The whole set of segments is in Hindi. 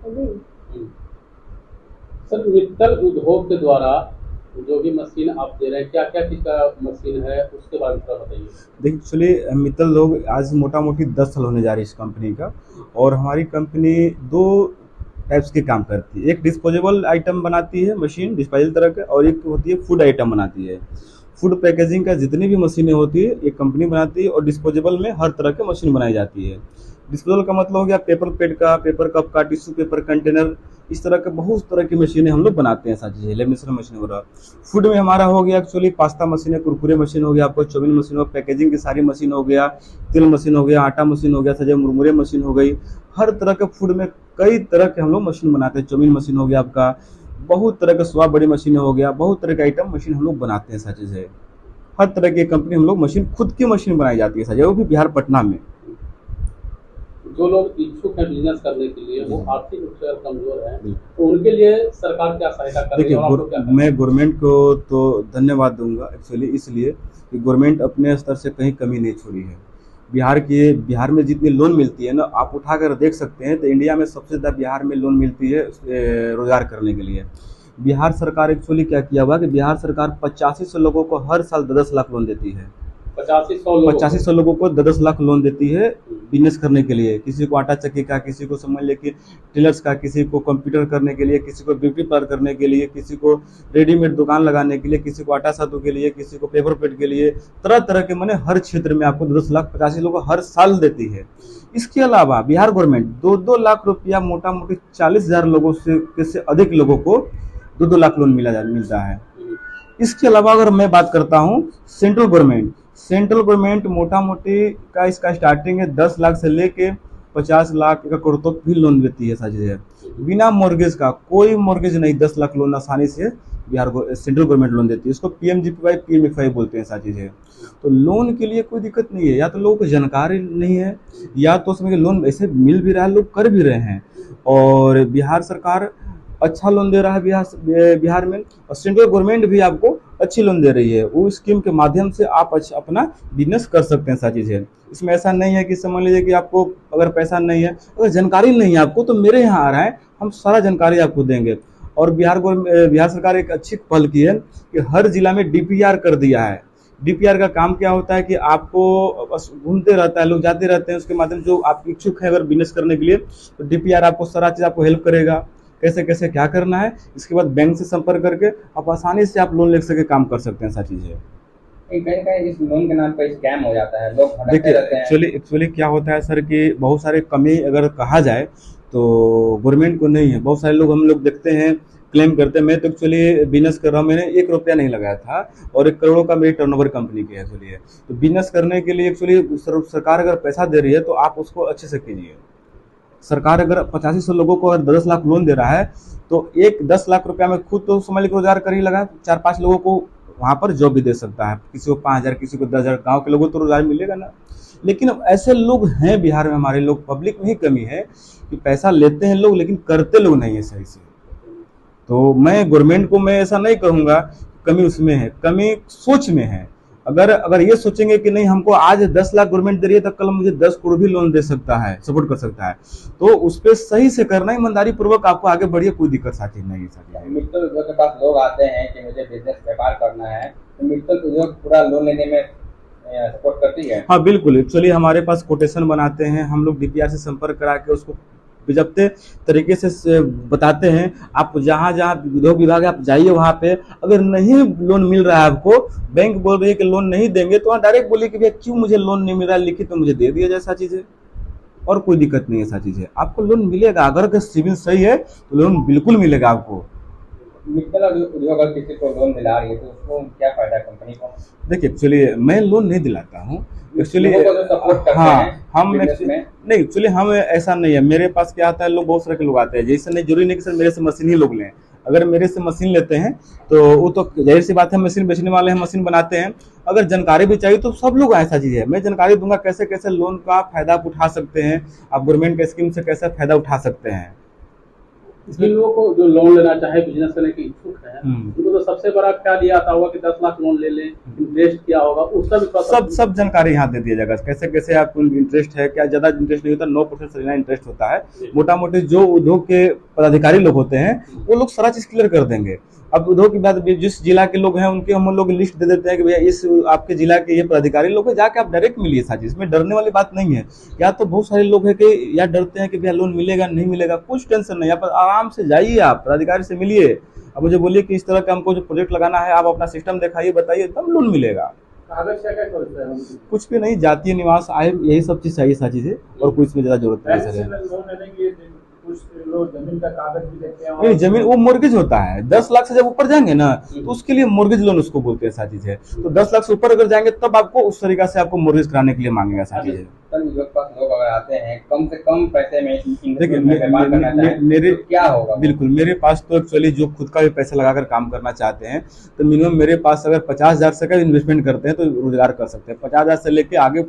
हम्म। सर, मित्तल उद्योग के द्वारा जो भी मशीन आप दे रहे हैं, क्या क्या चीज़ का मशीन है, उसके बारे में थोड़ा बताइए। देखिए एक्चुअली मित्तल लोग आज मोटा मोटी 10 साल होने जा रही है इस कंपनी का। और हमारी कंपनी दो टाइप्स के काम करती है। एक डिस्पोजेबल आइटम बनाती है मशीन, डिस्पोजेबल तरह का, और एक होती है फूड आइटम बनाती है। फूड पैकेजिंग का जितनी भी मशीनें होती है एक कंपनी बनाती है, और डिस्पोजेबल में हर तरह की मशीन बनाई जाती है। डिस्पोजेबल का मतलब हो गया पेपर प्लेट का, पेपर कप का, टिश्यू पेपर कंटेनर, इस तरह के बहुत तरह की मशीनें हम लोग बनाते हैं, सारी चीज़ें लेमिनेशन मशीन वगैरह। फूड में हमारा हो गया एक्चुअली पास्ता मशीन है, कुरकुरे मशीन हो गया, आपको चाउमीन मशीन हो, पैकेजिंग की सारी मशीन हो गया, तेल मशीन हो गया, आटा मशीन हो गया, सजे मुरमुरे मशीन हो गई। हर तरह के फूड में कई तरह के हम लोग मशीन बनाते हैं। चाउमीन मशीन हो गया आपका, बहुत तरह के स्वाद बड़ी मशीन हो गया, बहुत तरह के आइटम मशीन हम लोग बनाते हैं, सारी चीज़ें। हर तरह की कंपनी हम लोग मशीन, खुद की मशीन बनाई जाती है सारी, वो भी बिहार पटना में। जो लोग इच्छुक हैं बिजनेस करने के लिए, वो आर्थिक रूप से अगर कमजोर हैं, जी। तो उनके लिए सरकार क्या सहायता कर रही देखिए है और आपको क्या करना मैं गवर्नमेंट को तो धन्यवाद दूंगा एक्चुअली, इसलिए कि गवर्नमेंट अपने स्तर से कहीं कमी नहीं छोड़ी है। बिहार में जितनी लोन मिलती है ना, आप उठाकर देख सकते हैं, तो इंडिया में सबसे ज़्यादा बिहार में लोन मिलती है रोजगार करने के लिए। बिहार सरकार एक्चुअली क्या किया हुआ कि बिहार सरकार 8500 लोगों को हर साल 10 लाख लोन देती है। है? 8500 लोग 8500 लोगों को 10 लाख लोन देती है बिजनेस करने के लिए। किसी को आटा चक्की का, किसी को समझ ले कि टेलर्स का, किसी को कंप्यूटर करने के लिए, किसी को ब्यूटी पार्लर करने के लिए, किसी को रेडीमेड दुकान लगाने के लिए, किसी को आटा सातू के लिए, किसी को पेपर प्लेट के लिए, तरह तरह के मैंने हर क्षेत्र में आपको 10 लाख 85 लोगों को हर साल देती है। इसके अलावा बिहार गवर्नमेंट 2-2 लाख रुपया मोटा मोटी 40,000 लोगों से अधिक लोगों को 2-2 लाख लोन मिलता है। इसके अलावा अगर मैं बात करता हूँ सेंट्रल गवर्नमेंट मोटा मोटी का इसका स्टार्टिंग है 10 लाख से लेके 50 लाख का करोड़ तक भी लोन देती है सारी है, बिना मॉर्गेज का। कोई मॉर्गेज नहीं, 10 लाख लोन आसानी से सेंट्रल गवर्नमेंट लोन देती है। इसको पीएमजीपीवाई पीएमएफआई बोलते हैं सारी चीज़ें। तो लोन के लिए कोई दिक्कत नहीं है, या तो लोगों को जानकारी नहीं है, या तो उसमें लोन ऐसे मिल भी रहा है, लोग कर भी रहे हैं। और बिहार सरकार अच्छा लोन दे रहा है बिहार में, और सेंट्रल गवर्नमेंट भी आपको अच्छी लोन दे रही है। वो स्कीम के माध्यम से आप अपना बिजनेस कर सकते हैं, सारी चीज़ें। इसमें ऐसा नहीं है कि समझ लीजिए कि आपको अगर पैसा नहीं है, अगर जानकारी नहीं है आपको, तो मेरे यहाँ आ रहा है, हम सारा जानकारी आपको देंगे। और बिहार सरकार एक अच्छी पहल की है कि हर जिला में डीपीआर कर दिया है। डीपीआर का काम क्या होता है कि आपको बस घूमते रहता है, लोग जाते रहते हैं, उसके माध्यम जो आप इच्छुक है अगर बिजनेस करने के लिए, तो डीपीआर आपको सारा चीज़ आपको हेल्प करेगा, कैसे कैसे क्या करना है। इसके बाद बैंक से संपर्क करके आप आसानी से आप लोन ले सके काम कर सकते हैं, सारी चीज़ें। कहीं कहीं इस लोन के नाम पर स्कैम हो जाता है, लोग भटकते देखिए रहते हैं। एक्चुअली क्या होता है सर कि बहुत सारे कमी अगर कहा जाए तो गवर्नमेंट को नहीं है। बहुत सारे लोग हम लोग देखते हैं क्लेम करते हैं। मैं तो एक्चुअली बिजनेस कर रहा हूँ, मैंने 1 रुपया नहीं लगाया था, और 1 करोड़ का मेरी टर्नओवर कंपनी की है एक्चुअली। तो बिजनेस करने के लिए एक्चुअली सरकार अगर पैसा दे रही है तो आप उसको अच्छे से कीजिए। सरकार अगर 8500 लोगों को अगर 10 लाख लोन दे रहा है, तो एक 10 लाख रुपया में खुद तो समझ लीजिए रोजगार कर ही लगा, 4-5 लोगों को वहाँ पर जॉब भी दे सकता है। किसी को 5,000, किसी को 10,000, गाँव के लोगों को तो रोजगार मिलेगा ना। लेकिन अब ऐसे लोग हैं बिहार में, हमारे लोग पब्लिक में ही कमी है कि पैसा लेते हैं लोग लेकिन करते लोग नहीं है सही से। तो मैं गवर्नमेंट को मैं ऐसा नहीं कहूँगा कमी उसमें है, कमी सोच में है। अगर ये सोचेंगे कि नहीं हमको आज 10 लाख गवर्नमेंट दे रही है, तो कल मुझे 10 करोड़ भी लोन दे सकता है, सपोर्ट कर सकता है, तो उस पर सही से करना, ईमानदारी पूर्वक आपको आगे बढ़िए, कोई दिक्कत साथी नहीं है। मित्तल उद्योग के पास लोग आते हैं कि मुझे बिजनेस व्यापार करना है, तो मित्तल उद्योग पूरा लोन लेने में सपोर्ट करती है। हाँ बिल्कुल, एक्चुअली हमारे पास कोटेशन बनाते हैं हम लोग, डीपीआर से संपर्क करा के उसको जब्ते तरीके से बताते हैं। आप जहाँ जहाँ उद्योग विभाग है आप जाइए, वहाँ पे अगर नहीं लोन मिल रहा है आपको, बैंक बोल रही है कि लोन नहीं देंगे, तो वहाँ डायरेक्ट बोलिए कि भैया क्यों मुझे लोन नहीं मिल रहा है, लिखित में मुझे दे दिया जाए, चीज़ है। और कोई दिक्कत नहीं है, ऐसा चीज़ है, आपको लोन मिलेगा। अगर सिविल सही है तो लोन बिल्कुल मिलेगा आपको। मित्तल उद्योग अगर किसी को लोन दिला रही है तो उसको क्या फायदा है कंपनी को? देखिए एक्चुअली मैं लोन नहीं दिलाता हूँ एक्चुअली। लोगों को जो सपोर्ट करते हाँ, हैं हम बिजनेस में। नहीं एक्चुअली हम ऐसा नहीं है। मेरे पास क्या आता है, लोग बहुत सारे के लोग आते हैं, जैसे नहीं जरूरी नहीं कि सर मेरे से मशीन ही लोग लें। अगर मेरे से मशीन लेते हैं तो वो तो जाहिर सी बात है, मशीन बेचने वाले हैं, मशीन बनाते हैं। अगर जानकारी भी चाहिए तो सब लोग ऐसा चीज़ है, मैं जानकारी दूंगा कैसे कैसे लोन का फायदा आप उठा सकते हैं, आप गवर्नमेंट के स्कीम से कैसे फायदा उठा सकते हैं। जिन लोगों को जो लोन लेना चाहे, बिजनेस करने के इच्छुक है, उनको तो सबसे बड़ा क्या दिया आता होगा कि 10 लाख लोन ले लें, इंटरेस्ट क्या होगा उसका भी सब जानकारी यहाँ दे दिया जाएगा, कैसे कैसे आपको इंटरेस्ट है, क्या ज्यादा इंटरेस्ट नहीं होता, 9% से इंटरेस्ट होता है। मोटा मोटी जो उद्योग के पदाधिकारी लोग होते हैं वो लोग सारा चीज क्लियर कर देंगे। अब उद्योग की बात, जिस जिला के लोग हैं उनके हम लोग लिस्ट दे देते हैं कि भैया इस आपके जिला के ये पदाधिकारी लोग हैं, जाके आप डायरेक्ट मिलिए साथ। इसमें डरने वाली बात नहीं है। या तो बहुत सारे लोग हैं कि या डरते हैं कि भैया लोन मिलेगा नहीं मिलेगा, कुछ टेंशन नहीं, यहाँ पर आराम से जाइए, आप पदाधिकारी से मिलिए। अब मुझे बोलिए कि इस तरह का हमको जो प्रोजेक्ट लगाना है, आप अपना सिस्टम दिखाइए, बताइए, तब लोन मिलेगा। कागज क्या क्या करते हैं? कुछ भी नहीं, जातीय निवास, आय, यही सब चीज चाहिए सारी चीजें, और कुछ में ज्यादा जरूरत नहीं है। कुछ लोग जमीन का कागज भी देते हैं। नहीं, जमीन वो मोर्गेज होता है। 10 लाख से जब ऊपर जाएंगे ना तो उसके लिए मोर्गेज लोन उसको बोलते हैं सारी चीजें। तो 10 लाख से ऊपर अगर जाएंगे तब आपको उस तरीका से आपको मोर्गेज कराने के लिए मांगेगा सारी चीजें। लोग अगर आते हैं कम से कम पैसे में देखिए मेरे क्या होगा? बिल्कुल, मेरे पास तो एक्चुअली जो खुद का भी पैसा लगाकर काम करना चाहते हैं तो मिनिमम मेरे पास अगर 50,000 से का इन्वेस्टमेंट करते हैं तो रोजगार कर सकते हैं। 50,000 से लेके आगे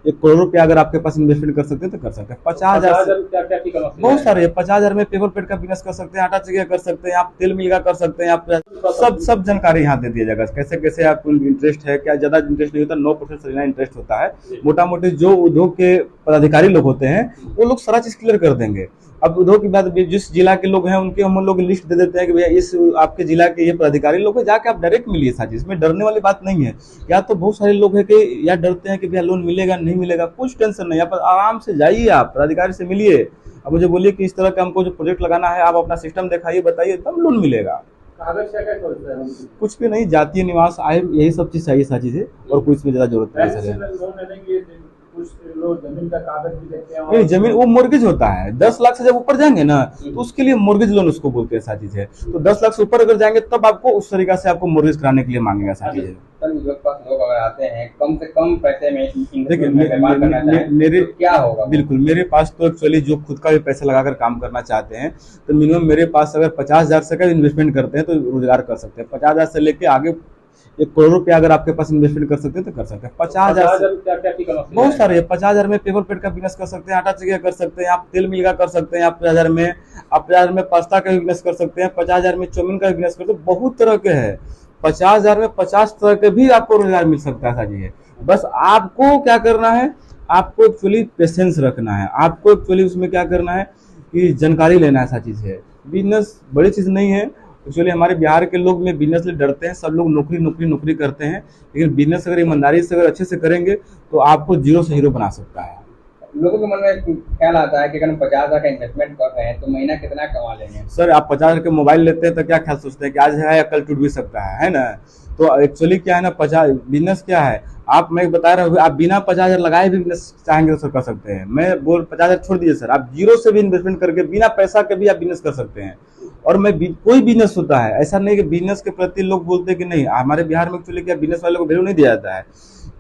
1 करोड़ रुपया अगर आपके पास इन्वेस्टमेंट कर सकते हैं तो कर सकते हैं। 50,000 बहुत सारे, 50,000 में पेपर पेट का बिजनेस कर सकते हैं, आटा चक्की कर सकते हैं, आप तेल मिल का कर सकते हैं, आप सब जानकारी यहाँ दे दिया जाएगा, कैसे कैसे आपको इंटरेस्ट है, क्या ज्यादा इंटरेस्ट नहीं होता, 9% से इंटरेस्ट होता है। मोटा मोटी जो उद्योग के पदाधिकारी लोग होते हैं वो लोग सारा चीज क्लियर कर देंगे। अब उद्योग की बात, जिस जिला के लोग हैं उनके हम लोग लिस्ट दे देते हैं कि भैया इस आपके जिला के ये पदाधिकारी लोग हैं, जाके आप डायरेक्ट मिलिए साथ। इसमें डरने वाली बात नहीं है। या तो बहुत सारे लोग हैं कि या डरते हैं कि भैया लोन मिलेगा नहीं मिलेगा, कुछ टेंशन नहीं, यहाँ पर आराम से जाइए, आप पदाधिकारी से मिलिए। अब मुझे बोलिए कि इस तरह का हमको जो प्रोजेक्ट लगाना है, आप अपना सिस्टम दिखाइए, बताइए, तब लोन मिलेगा। कागज क्या क्या करते हैं? कुछ भी नहीं, जातीय निवास, आय, यही सब चीज चाहिए सारी चीजें, और कुछ में ज्यादा जरूरत नहीं है। कुछ लोग जमीन का कागज भी देते हैं। नहीं, जमीन वो मोर्गेज होता है। 10 लाख से जब ऊपर जाएंगे ना तो उसके लिए मोर्गेज लोन उसको बोलते हैं सारी चीजें। तो 10 लाख से ऊपर अगर जाएंगे तब आपको उस तरीका से आपको मोर्गेज कराने के लिए मांगेगा सारी चीजें। लोग अगर आते हैं कम से कम पैसे में देखिए मेरे क्या होगा? बिल्कुल, मेरे पास तो एक्चुअली जो खुद का भी पैसा लगाकर काम करना चाहते हैं तो मिनिमम मेरे पास अगर 50,000 से का इन्वेस्टमेंट करते हैं तो रोजगार कर सकते हैं। 50,000 से लेके आगे 1 करोड़ रुपया अगर आपके पास इन्वेस्टमेंट कर सकते हैं तो कर सकते हैं। 50,000 बहुत सारे, 50,000 में पेपर पेट का बिजनेस कर सकते हैं, आटा चक्की कर सकते हैं, आप तेल मिल का कर सकते हैं, आप 50,000 में पास्ता का बिजनेस कर सकते हैं, 50,000 में चाउमीन का बिजनेस कर सकते हैं। बहुत तरह के है। 50,000 में 50 तरह के भी आपको रोजगार मिल सकता है साजी है। बस आपको क्या करना है, आपको एक्चुअली पेशेंस रखना है, आपको एक्चुअली उसमें क्या करना है कि जानकारी लेना है। ऐसा चीज है, बिजनेस बड़ी चीज नहीं है। एक्चुअली हमारे बिहार के लोग में बिजनेस से डरते हैं, सब लोग नौकरी करते हैं, लेकिन बिजनेस अगर ईमानदारी से अगर अच्छे से करेंगे तो आपको जीरो से हीरो बना सकता है। लोगों के मन में ख्याल आता है कि अगर हम 50,000 का इन्वेस्टमेंट कर रहे हैं तो महीना कितना कमा लेंगे। सर, आप 50,000 के मोबाइल लेते हैं तो क्या ख्याल सोचते हैं कि आज है या कल टूट भी सकता है ना। तो एक्चुअली क्या है ना, 50 बिजनेस क्या है, आप, मैं बता रहा हूँ, आप बिना 50,000 लगाए भी बिजनेस चाहेंगे तो कर सकते हैं। मैं 50,000 छोड़ दीजिए सर, आप जीरो से भी इन्वेस्टमेंट करके बिना पैसा के भी आप बिजनेस कर सकते हैं। और मैं कोई बिजनेस होता है, ऐसा नहीं कि बिजनेस के प्रति लोग बोलते हैं कि नहीं, हमारे बिहार में एक्चुअली क्या बिजनेस वाले को वैल्यू नहीं दिया जाता है।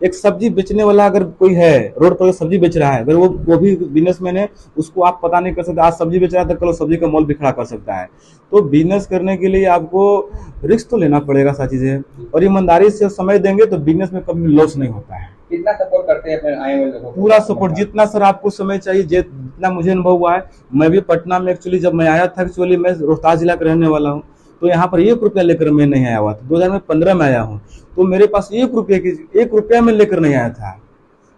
एक सब्जी बेचने वाला अगर कोई है, रोड पर सब्जी बेच रहा है, अगर वो भी बिजनेसमैन है, उसको आप पता नहीं कर सकते, आज सब्जी बेच रहा है तो कल सब्जी का मोल भी खड़ा कर सकता है। तो बिजनेस करने के लिए आपको रिस्क तो लेना पड़ेगा सारी चीजें, और ईमानदारी से समय देंगे तो बिजनेस में कभी लॉस नहीं होता है। कितना सपोर्ट करते हैं अपने आए हुए लोगों को? पूरा सपोर्ट, जितना सर आपको समय चाहिए, जितना मुझे अनुभव हुआ है। मैं भी पटना में एक्चुअली जब मैं आया था, एक्चुअली मैं रोहतास जिला का रहने वाला हूँ, तो यहाँ पर 1 रुपया लेकर मैं नहीं आया हुआ था। 2015 में आया हूँ, तो मेरे पास 1 रुपया में लेकर नहीं आया था।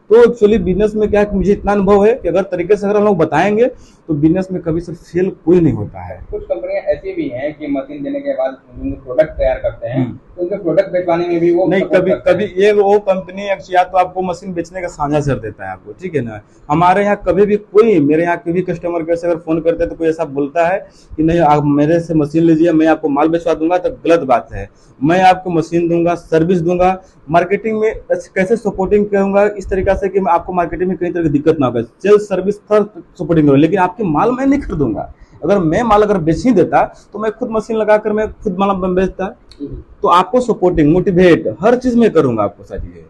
तो एक्चुअली बिजनेस में क्या है कि मुझे इतना अनुभव है कि अगर तरीके से अगर हम लोग बताएंगे तो बिजनेस में कभी से फेल कोई नहीं होता है। कुछ कंपनियां ऐसी भी हैं कि मशीन देने के बाद प्रोडक्ट तैयार करते हैं, तो उनके प्रोडक्ट बेचवाने में भी वो नहीं, कभी ये वो कंपनी या तो आपको मशीन बेचने का साझा कर देता है आपको, ठीक है ना। हमारे यहाँ कभी भी कोई, मेरे यहाँ कोई भी कस्टमर केयर से अगर फोन करते हैं तो कोई ऐसा बोलता है कि नहीं आप मेरे से मशीन लीजिए, मैं आपको माल बेचवा दूंगा, तो गलत बात है। मैं आपको मशीन दूंगा, सर्विस दूंगा, मार्केटिंग में कैसे सपोर्टिंग करूंगा, इस तरीके से कि आपको मार्केटिंग में कई तरह की दिक्कत ना हो। सेल्स सर्विस सपोर्टिंग करूँ, लेकिन आपके माल मैं नहीं खरीदूंगा। अगर मैं माल अगर बेच ही देता तो मैं खुद मशीन लगाकर मैं खुद माल बेचता। तो आपको सपोर्टिंग, मोटिवेट हर चीज में करूंगा आपको सारी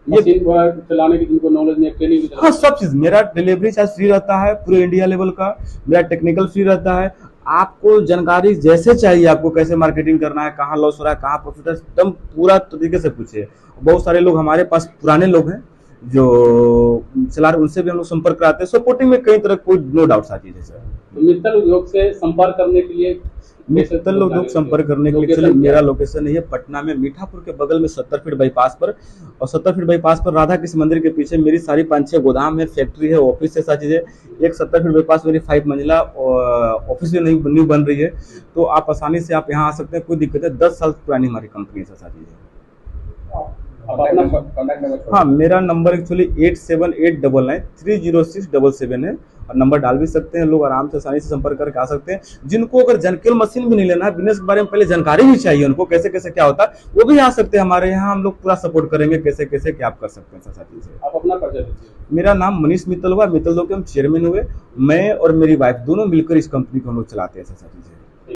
ये चलाने की जिनको नॉलेज नहीं, ट्रेनिंग, हाँ सब चीज। मेरा डिलीवरी चार्ज फ्री रहता है पूरे इंडिया लेवल का, मेरा टेक्निकल फ्री रहता है। आपको जानकारी जैसे चाहिए, आपको कैसे मार्केटिंग करना है, कहाँ लॉस हो रहा है, कहाँ प्रॉफिट है, एकदम पूरा तरीके से पूछिए। बहुत सारे लोग हमारे पास पुराने लोग हैं जो चला रहे उनसे भी हम लोग संपर्क कराते हैं। सपोर्टिंग में कई तरह कोई नो डाउट सा चीज है सर। तो मित्तल उद्योग से संपर्क करने के लिए मित्तल उद्योग संपर्क करने के लिए चलिए, मेरा लोकेशन है पटना में मीठापुर के बगल में 70 फीट बाईपास पर, और 70 फीट बाईपास पर राधा कृष्ण मंदिर के पीछे मेरी सारी 5-6 गोदाम है, फैक्ट्री है, ऑफिस है, सारी चीजें। एक 70 फीट बाईपास मेरी 5 मंजिला ऑफिस भी नहीं बन रही है, तो आप आसानी से आप यहाँ आ सकते हैं, कोई दिक्कत है। 10 साल पुरानी हमारी कंपनी है सारी चीजें। कॉन्टैक्ट नंबर हाँ, मेरा नंबर एक्चुअली 8789930677 है, और नंबर डाल भी सकते हैं, लोग आराम से आसानी से संपर्क करके आ सकते हैं। जिनको अगर केवल मशीन भी नहीं लेना है, बिजनेस के बारे में पहले जानकारी भी चाहिए उनको, कैसे कैसे क्या होता है, वो भी आ सकते हैं हमारे यहाँ। हम लोग पूरा सपोर्ट करेंगे, कैसे कैसे क्या आप कर सकते हैं सारी चीजें। आप अपना परिचय दीजिए। मेरा नाम मनीष मित्तल हुआ, मित्तल उद्योग के हम चेयरमैन हुए, मैं और मेरी वाइफ दोनों मिलकर इस कंपनी को हम लोग चलाते हैं सारी चीजें।